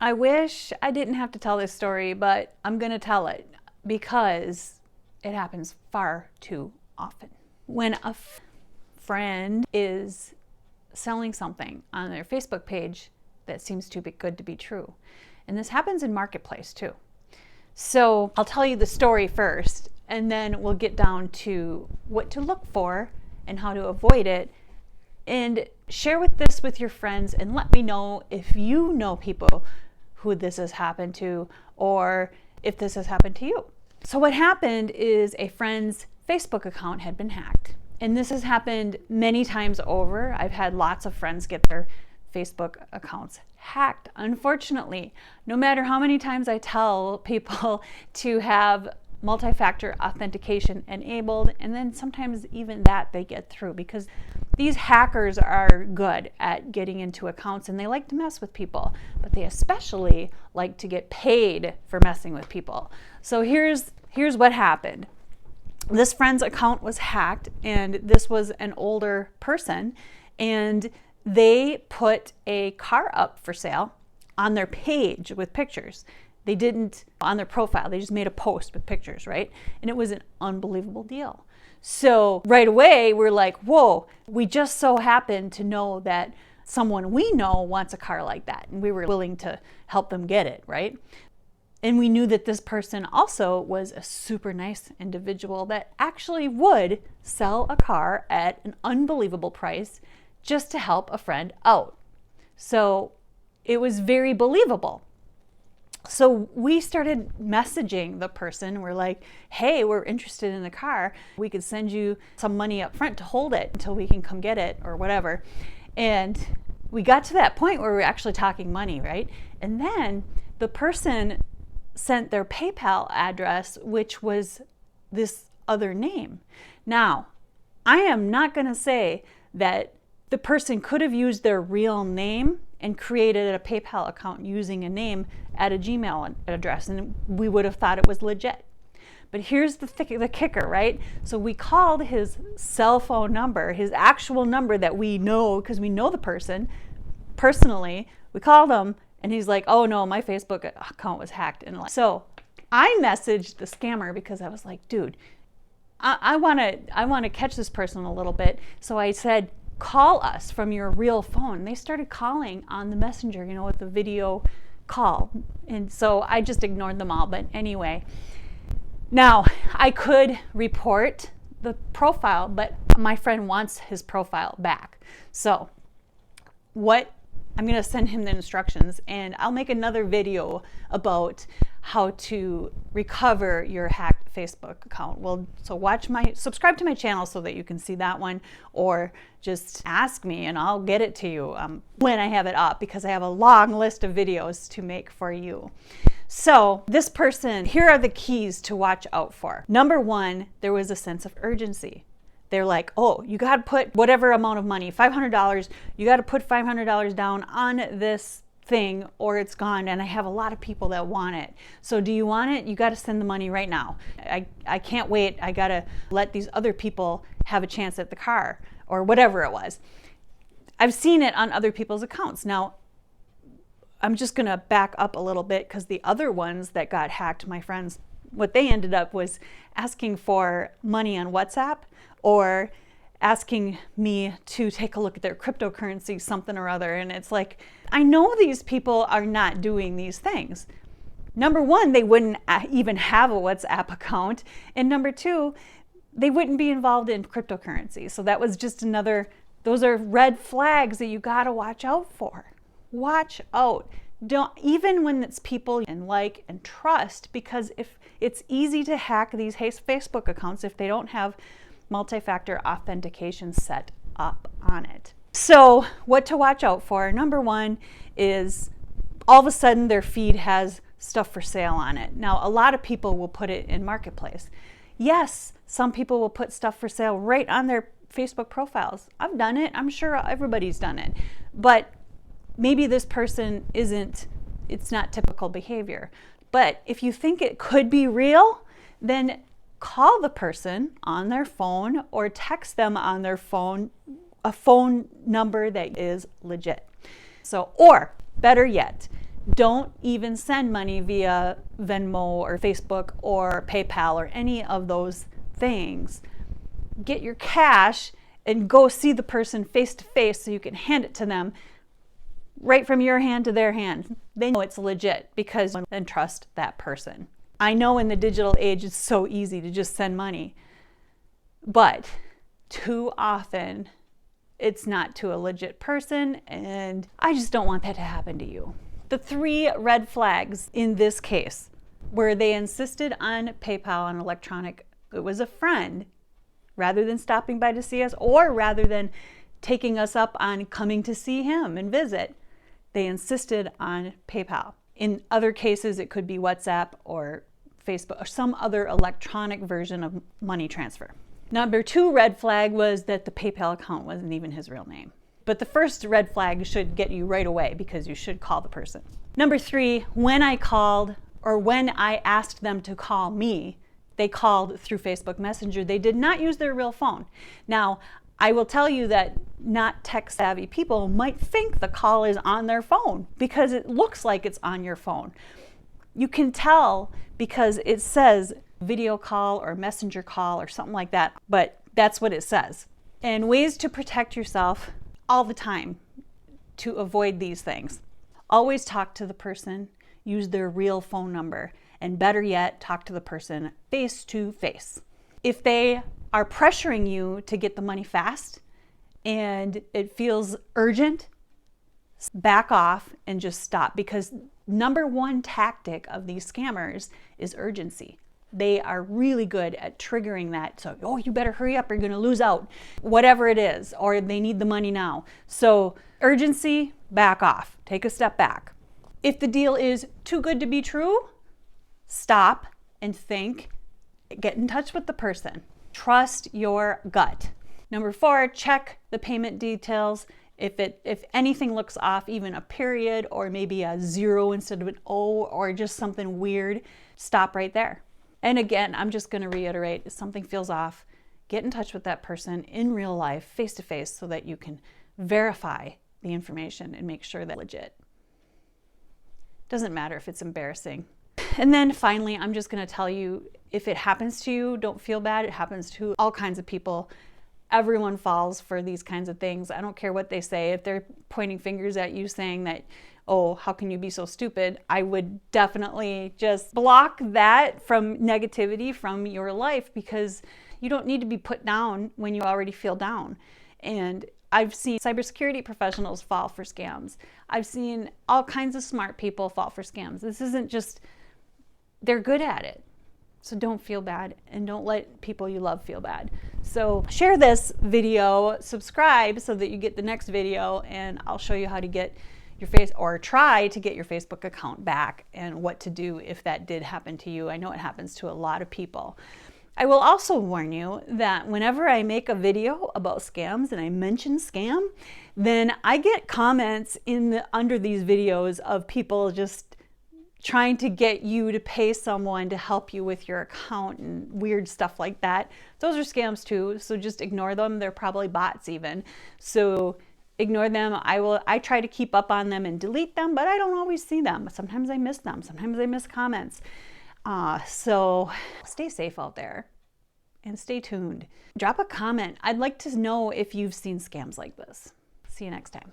I wish I didn't have to tell this story, but I'm going to tell it because it happens far too often. When a friend is selling something on their Facebook page that seems too good to be true, and this happens in Marketplace too. So I'll tell you the story first, and then we'll get down to what to look for and how to avoid it. And share this with your friends and let me know if you know people who this has happened to or if this has happened to you. So what happened is a friend's Facebook account had been hacked. And this has happened many times over. I've had lots of friends get their Facebook accounts hacked. Unfortunately, no matter how many times I tell people to have multi-factor authentication enabled, and then sometimes even that they get through, because these hackers are good at getting into accounts and they like to mess with people, but they especially like to get paid for messing with people. So here's what happened. This friend's account was hacked, and this was an older person, and they put a car up for sale on their page with pictures. They didn't on their profile, they just made a post with pictures, right? And it was an unbelievable deal. So right away, we're like, whoa, we just so happened to know that someone we know wants a car like that. And we were willing to help them get it, right? And we knew that this person also was a super nice individual that actually would sell a car at an unbelievable price just to help a friend out. So it was very believable. So we started messaging the person. We're like, hey, we're interested in the car. We could send you some money up front to hold it until we can come get it or whatever. And we got to that point where we were actually talking money, right? And then the person sent their PayPal address, which was this other name. Now, I am not going to say that the person could have used their real name and created a PayPal account using a name at a Gmail address, and we would have thought it was legit. But here's the kicker, right? So we called his cell phone number, his actual number that we know because we know the person personally. We called him, and he's like, oh no, my Facebook account was hacked. And so I messaged the scammer because I was like, dude, I want to catch this person a little bit. So I said, call us from your real phone. They started calling on the messenger, with the video call. And so I just ignored them all. But anyway, now I could report the profile, but my friend wants his profile back. So I'm going to send him the instructions, and I'll make another video about how to recover your hacked Facebook account. Well, so subscribe to my channel so that you can see that one, or just ask me and I'll get it to you when I have it up, because I have a long list of videos to make for you. So this person, here are the keys to watch out for. Number one, there was a sense of urgency. They're like, oh, you got to put whatever amount of money, $500, you got to put $500 down on this thing or it's gone, and I have a lot of people that want it. So do you want it? You got to send the money right now. I can't wait. I got to let these other people have a chance at the car, or whatever it was. I've seen it on other people's accounts. Now, I'm just going to back up a little bit, because the other ones that got hacked, my friends, what they ended up was asking for money on WhatsApp, or asking me to take a look at their cryptocurrency, something or other. And it's like, I know these people are not doing these things. Number one, they wouldn't even have a WhatsApp account. And number two, they wouldn't be involved in cryptocurrency. So that was just those are red flags that you got to watch out for. Watch out. Don't, even when it's people and like and trust, because if it's easy to hack these Facebook accounts if they don't have multi-factor authentication set up on it. So what to watch out for? Number one is all of a sudden their feed has stuff for sale on it. Now, a lot of people will put it in Marketplace. Yes, some people will put stuff for sale right on their Facebook profiles. I've done it. I'm sure everybody's done it. But maybe this person it's not typical behavior. But if you think it could be real, then call the person on their phone or text them on their phone a phone number that is legit. So, or better yet, Don't even send money via Venmo or Facebook or PayPal or any of those things. Get your cash and go see the person face to face so you can hand it to them right from your hand to their hand. They know it's legit because then trust that person. I know in the digital age it's so easy to just send money, but too often it's not to a legit person, and I just don't want that to happen to you. The 3 red flags in this case, where they insisted on PayPal and electronic, it was a friend, rather than stopping by to see us or rather than taking us up on coming to see him and visit, they insisted on PayPal. In other cases, it could be WhatsApp or Facebook or some other electronic version of money transfer. Number 2 red flag was that the PayPal account wasn't even his real name. But the first red flag should get you right away because you should call the person. Number 3, when I called or when I asked them to call me, they called through Facebook Messenger. They did not use their real phone. Now, I will tell you that not tech savvy people might think the call is on their phone because it looks like it's on your phone. You can tell because it says video call or messenger call or something like that, but that's what it says. And ways to protect yourself all the time to avoid these things. Always talk to the person, use their real phone number, and better yet, talk to the person face to face. If they are pressuring you to get the money fast and it feels urgent, back off and just stop, because number 1 tactic of these scammers is urgency. They are really good at triggering that. So, oh, you better hurry up, you're going to lose out, whatever it is, or they need the money now. So urgency, back off, take a step back. If the deal is too good to be true, stop and think, get in touch with the person. Trust your gut. Number 4, check the payment details. If anything looks off, even a period or maybe a 0 instead of an O or just something weird, stop right there. And again, I'm just going to reiterate, if something feels off, get in touch with that person in real life, face to face, so that you can verify the information and make sure that it's legit. Doesn't matter if it's embarrassing. And then finally, I'm just going to tell you, if it happens to you, don't feel bad. It happens to all kinds of people. Everyone falls for these kinds of things. I don't care what they say. If they're pointing fingers at you saying that, oh, how can you be so stupid? I would definitely just block that from negativity from your life, because you don't need to be put down when you already feel down. And I've seen cybersecurity professionals fall for scams. I've seen all kinds of smart people fall for scams. This isn't just, they're good at it. So don't feel bad, and don't let people you love feel bad. So share this video, subscribe so that you get the next video, and I'll show you how to get your try to get your Facebook account back and what to do if that did happen to you. I know it happens to a lot of people. I will also warn you that whenever I make a video about scams and I mention scam, then I get comments under these videos of people just trying to get you to pay someone to help you with your account and weird stuff like that. Those are scams too, so just ignore them. They're probably bots even. So ignore them. I try to keep up on them and delete them, but I don't always see them. Sometimes I miss them. Sometimes I miss comments. So stay safe out there and stay tuned. Drop a comment. I'd like to know if you've seen scams like this. See you next time.